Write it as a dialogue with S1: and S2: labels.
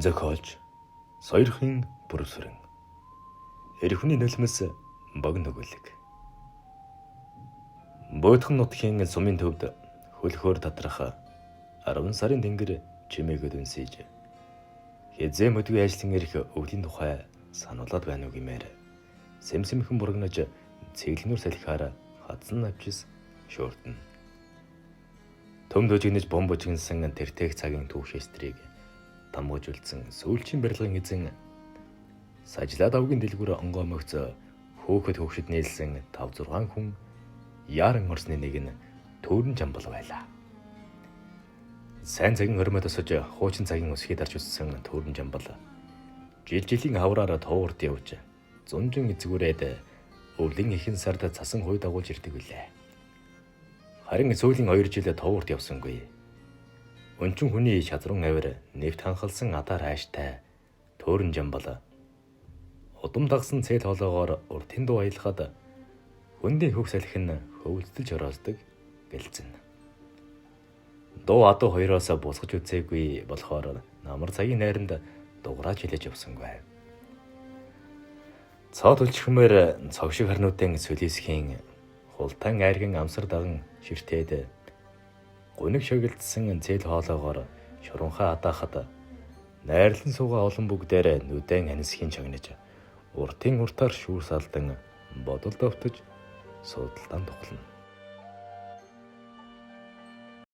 S1: Зохиолч Соёрхын бүрсрэн эрхүний нулимс богино өгүүлэг. Буйтхан нутгийн сумын төвд хөлхөөр татрах 10 сарын тэнгэр чимээгүүд үнсэж хэзээ мэдгүй ажлын эрх өвлийн тухай сануулад байна уу гэмээр сэмсэмхэн бургнаж цэглэнүр салхиар хадсан навчис шуурдна. Төмд өжигнэж бомбожигнсан тэртех цагийн түүшэстрийг тамгажулсан сүүлчийн барилгын эзэн сажлаад авгийн дэлгүүр онгоомогц хөөхөд хөвгшөд нээлсэн 5-6 хүн яаран орсны нэг нь Төөрөн Жамбал байлаа. Сайн цагийн хормой тосож хуучин цагийн өсгий дарж үссэн Төөрөн Жамбал жилийн хавраар тооворд явж зунжин эзгүүрээд өвлийн ихэнх сард цасан хуй дагуулж ирдэг билээ. Харин сүүлийн 2 жил тооворд явсангүй. Өнчин хүний шадран авир нэвт ханхалсан адаар хайштай Төөрөн Жамбал удам дагсан цээл хоолоогоор уртын дуу аялахад хөндийн хөв салхи нь хөвөлдөлж ороосдаг гэлцэн. Дуу адуу хоёроос босгож үзээгүй болохоор намар цагийн найранд дуграаж хилэж явсангүй. Цоод үлчхмээр цог шиг харнуудын сүлисхийн хултан айрган амсар даган ширтээд гуниг шогилдсан цээл хоолоогоор шуранхаа адаахад найрлан суугаа олон бүгдээр нүдэн анисхийн чагнаж уртын уртаар шүүр салдан бодол довтож суудалдан тухлана.